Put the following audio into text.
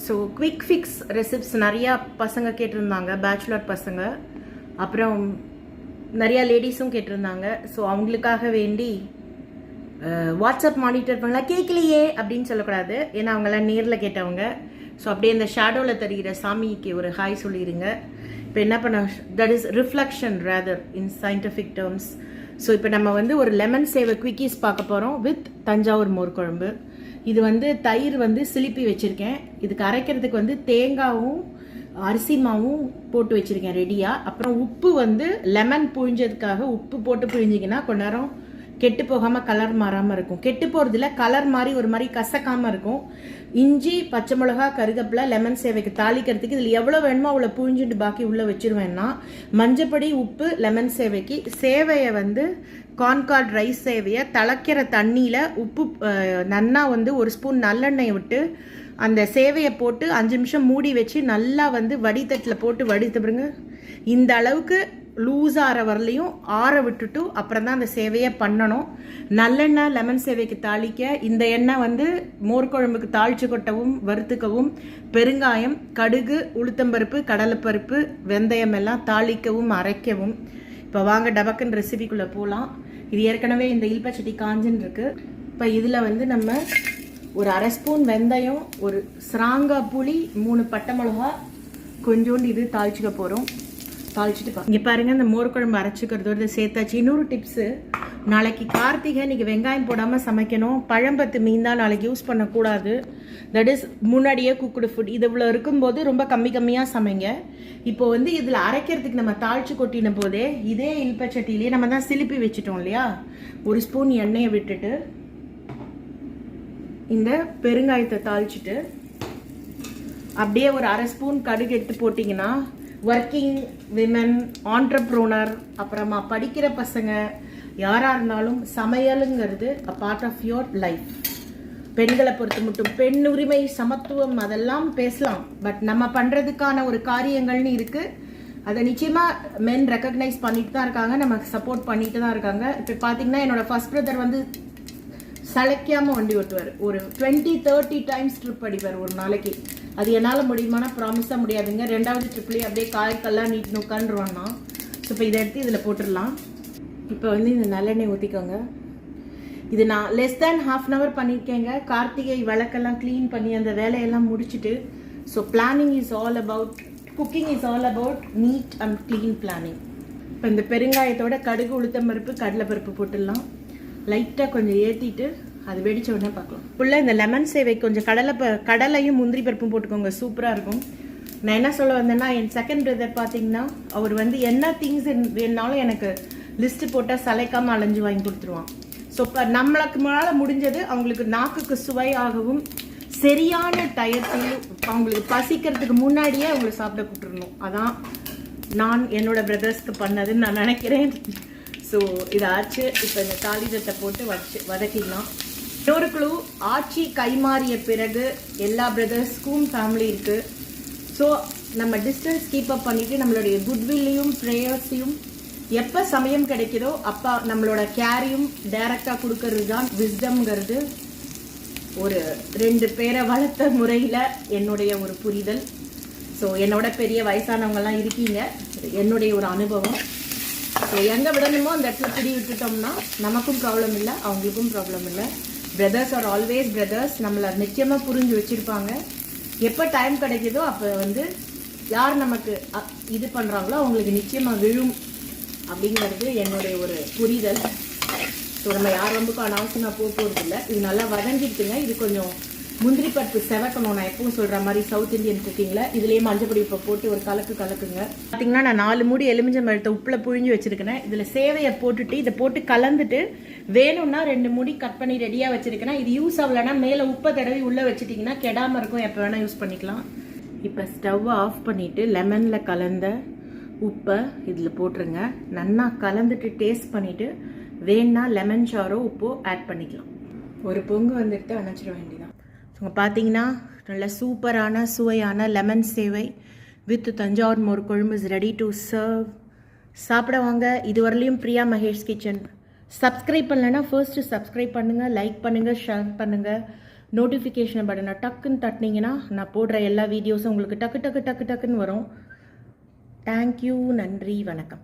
So quick fix receipts நிறையா பசங்க கேட்டிருந்தாங்க, பேச்சுலர் பசங்க, அப்புறம் நிறையா லேடிஸும் கேட்டிருந்தாங்க. ஸோ அவங்களுக்காக வேண்டி வாட்ஸ்அப் மானிட்டர் பண்ணலாம், கேட்கலையே அப்படின்னு சொல்லக்கூடாது, ஏன்னா அவங்களாம் நேரில் கேட்டவங்க. ஸோ அப்படியே இந்த ஷேடோவில் தெரிகிற சாமிக்கு ஒரு ஹாய் சொல்லிடுங்க. இப்போ என்ன பண்ண, that is reflection rather in scientific terms. So இப்போ நம்ம வந்து ஒரு லெமன் சேவை குவிக்கீஸ் பார்க்க போகிறோம் வித் தஞ்சாவூர் மோர் குழம்பு. இது வந்து தயிர் வந்து சிலிப்பி வச்சுருக்கேன். இதுக்கு அரைக்கிறதுக்கு வந்து தேங்காவும் அரிசி மாவும் போட்டு வச்சுருக்கேன் ரெடியாக. அப்புறம் உப்பு வந்து லெமன் புழிஞ்சதுக்காக உப்பு போட்டு புழிஞ்சிங்கன்னா கொஞ்ச நேரம் கெட்டு போகாமல் கலர் மாறாமல் இருக்கும். கெட்டு போகிறதுல கலர் மாதிரி ஒரு மாதிரி கசக்காமல் இருக்கும். இஞ்சி, பச்சை மிளகா, கருகப்பிலை, லெமன் சேவைக்கு தாளிக்கிறதுக்கு இதில் எவ்வளோ வேணுமோ அவ்வளோ புழிஞ்சிட்டு பாக்கி உள்ளே வச்சுருவேன்னா, மஞ்சப்பொடி, உப்பு, லெமன் சேவைக்கு. சேவையை வந்து கார்ன்கார்ட் ரைஸ் சேவையை திளக்கிற தண்ணியில் உப்பு நன்னா வந்து ஒரு ஸ்பூன் நல்லெண்ணெயை விட்டு அந்த சேவையை போட்டு 5 நிமிஷம் மூடி வச்சு நல்லா வந்து வடித்தட்டில் போட்டு வடித்து பாருங்க. இந்த அளவுக்கு லூஸ் ஆற வரலையும் ஆற விட்டுட்டு அப்புறம் தான் அந்த சேவையை பண்ணணும். நல்லெண்ணெய் லெமன் சேவைக்கு தாளிக்க இந்த எண்ணெய் வந்து மோர் குழம்புக்கு தாளிச்சு கொட்டவும் வறுத்துக்கவும், பெருங்காயம், கடுகு, உளுத்தம்பருப்பு, கடலைப்பருப்பு, வெந்தயம் எல்லாம் தாளிக்கவும் அரைக்கவும். இப்போ வாங்க டபக்குன்னு ரெசிபிக்குள்ளே போகலாம். இது ஏற்கனவே இந்த இல்பச்சட்டி காஞ்சின்னு இருக்கு. இப்போ இதில் வந்து நம்ம ஒரு 1/2 ஸ்பூன் வெந்தயம், ஒரு ஸ்ராங்கா புளி, 3 பட்டை மிளகா, கொஞ்சோண்டு இது தாளிச்சுக்க போகிறோம். தாளிச்சுட்டு இங்கே பாருங்கள், இந்த மோர் குழம்பு அரைச்சிக்கிறதோட சேர்த்தாச்சு. இன்னொரு டிப்ஸு, நாளைக்கு கார்த்திகை, இன்றைக்கி வெங்காயம் போடாமல் சமைக்கணும். பழம்பத்து மீன் தான் நாளைக்கு யூஸ் பண்ணக்கூடாது. தட் இஸ் முன்னாடியே குக்குடு ஃபுட். இது இவ்வளோ இருக்கும்போது ரொம்ப கம்மியாக சமைங்க. இப்போ வந்து இதில் அரைக்கிறதுக்கு நம்ம தாளிச்சு கொட்டின போதே இதே இல்பச்சட்டிலேயே நம்ம தான் சிலிப்பி வச்சுட்டோம் இல்லையா, 1 ஸ்பூன் எண்ணெயை விட்டுட்டு இந்த பெருங்காயத்தை தாளிச்சுட்டு அப்படியே ஒரு 1/2 ஸ்பூன் கடுகு எடுத்து போட்டிங்கன்னா, ஒர்க்கிங் விமன், ஆண்டர்ப்ரோனர், அப்புறமா படிக்கிற பசங்க யாராக இருந்தாலும் சமையலுங்கிறது a part of your life. பெண்களை பொறுத்து மட்டும் பெண் உரிமை, சமத்துவம் அதெல்லாம் பேசலாம், பட் நம்ம பண்ணுறதுக்கான ஒரு காரியங்கள்னு இருக்குது. அதை நிச்சயமாக மென் ரெக்கக்னைஸ் பண்ணிட்டு தான் இருக்காங்க, நமக்கு சப்போர்ட் பண்ணிட்டு தான் இருக்காங்க. இப்போ பார்த்தீங்கன்னா என்னோட ஃபர்ஸ்ட் பிரதர் வந்து சளைக்காமல் வண்டி ஓட்டுவார். ஒரு 20-30 டைம்ஸ் ட்ரிப் அடிப்பார் ஒரு நாளைக்கு. அது என்னால் முடியுமானா ப்ராமிஸாக முடியாதுங்க. 2வது ட்ரிப்லேயே அப்படியே காய்க்கெல்லாம் நீட்டு உட்காந்துருவான்னா. ஸோ இப்போ இதை எடுத்து இதில் போட்டுடலாம். இப்போ வந்து இந்த நல்லெண்ணெய் ஊற்றிக்கோங்க. இது நான் லெஸ் தேன் ½ அன் ஹவர் பண்ணியிருக்கேங்க. கார்த்திகை விளக்கெல்லாம் க்ளீன் பண்ணி அந்த வேலையெல்லாம் முடிச்சுட்டு. So planning is all about, cooking is all about neat and clean planning. இப்போ இந்த பெருங்காயத்தோட கடுகு, உளுத்தம்பருப்பு, கடலைப்பருப்பு போட்டுடலாம். லைட்டாக கொஞ்சம் ஏற்றிட்டு அது வெடிச்ச உடனே பார்க்கலாம். ஃபுல்லாக இந்த லெமன் சேவை கொஞ்சம் கடலையும் முந்திரி பருப்பும் போட்டுக்கோங்க, சூப்பராக இருக்கும். நான் என்ன சொல்ல வந்தேன்னா, என் செகண்ட் பிரதர் பார்த்தீங்கன்னா அவர் வந்து என்ன திங்ஸ் வேணாலும் எனக்கு லிஸ்ட்டு போட்டால் சளைக்காமல் அலைஞ்சு வாங்கி கொடுத்துருவான். ஸோ இப்போ நம்மளுக்கு முன்னால் முடிஞ்சது அவங்களுக்கு நாக்குக்கு சுவையாகவும் சரியான டயத்தில் அவங்களுக்கு பசிக்கிறதுக்கு முன்னாடியே அவங்களை சாப்பிட கூப்பிட்டுருணும். அதான் நான் என்னோட பிரதர்ஸ்க்கு பண்ணதுன்னு நான் நினைக்கிறேன். ஸோ இதாச்சு. இப்போ இந்த தாளிதத்தை போட்டு வதக்கிடலாம். இன்னொரு குழு, ஆட்சி கைமாறிய பிறகு எல்லா பிரதர்ஸ்க்கும் ஃபேமிலி இருக்குது. ஸோ நம்ம டிஸ்டன்ஸ் கீப் அப் பண்ணிவிட்டு நம்மளுடைய குட்வில்லையும் ப்ரேயர்ஸையும் எப்போ சமயம் கிடைக்குதோ அப்போ நம்மளோட கேரியும் டைரக்டாக கொடுக்கறது தான் விஸ்டம்ங்கிறது. ஒரு 2 பேரை வளர்த்த முறையில் என்னுடைய ஒரு புரிதல். ஸோ என்னோட பெரிய வயசானவங்கலாம் இருக்கீங்க, என்னுடைய ஒரு அனுபவம். ஸோ எங்கே விடணுமோ அந்த இடத்துல பிடி விட்டுட்டோம்னா நமக்கும் ப்ராப்ளம் இல்லை, அவங்களுக்கும் ப்ராப்ளம் இல்லை. Brothers are always brothers. நம்மளை நிச்சயமாக புரிஞ்சு வச்சுருப்பாங்க. எப்போ டைம் கிடைக்குதோ அப்போ வந்து யார் நமக்கு இது பண்ணுறாங்களோ அவங்களுக்கு நிச்சயமாக விழும் அப்படிங்கிறது என்னுடைய ஒரு புரிதல். ஸோ நம்ம யார் ரொம்பக்கும் அனாவசியமாக போகிறது இல்லை. இது நல்லா வதங்கிட்டுங்க. இது கொஞ்சம் முந்திரி பருப்பு செவக்கணும். நான் எப்பவும் சொல்கிற மாதிரி சவுத் இந்தியன் குக்கிங்கில் இதுலேயே மஞ்சப்பொடி இப்போ போட்டு ஒரு கலக்குங்க. பார்த்தீங்கன்னா நான் 4 மூடி எலுமிச்சம்பழத்தை உப்பில் புழிஞ்சு வச்சுருக்கேன். இதில் சேவையை போட்டுட்டு இதை போட்டு கலந்துட்டு வேணும்னா 2 மூடி கட் பண்ணி ரெடியாக வச்சுருக்கேன். இது யூஸ் ஆகலைன்னா மேலே உப்பை தடவி உள்ளே வச்சுட்டிங்கன்னா கெடாமல் இருக்கும், எப்போ வேணால் யூஸ் பண்ணிக்கலாம். இப்போ ஸ்டவ்வை ஆஃப் பண்ணிவிட்டு லெமனில் கலந்த உப்பை இதில் போட்டுருங்க. நல்லா கலந்துட்டு டேஸ்ட் பண்ணிவிட்டு வேணா லெமன் சாரோ உப்போ ஆட் பண்ணிக்கலாம். ஒரு பொங்கு வந்துட்டு அணைச்சிட வேண்டியதான். ஸோ பார்த்தீங்கன்னா நல்ல சூப்பரான சுவையான லெமன் சேவை வித் தஞ்சாவூர் மோர் குழம்பு இஸ் ரெடி டு சர்வ். சாப்பிட வாங்க. இதுவரையிலையும் பிரியா மகேஷ் கிச்சன் சப்ஸ்கிரைப் பண்ணலைன்னா ஃபர்ஸ்ட்டு சப்ஸ்கிரைப் பண்ணுங்கள், லைக் பண்ணுங்கள், ஷேர் பண்ணுங்கள். நோட்டிஃபிகேஷன் பட்டனை டக்குன்னு தட்டினீங்கன்னா நான் போடுற எல்லா வீடியோஸும் உங்களுக்கு டக்கு டக்கு டக்கு டக்குன்னு வரும். தேங்க்யூ. நன்றி. வணக்கம்.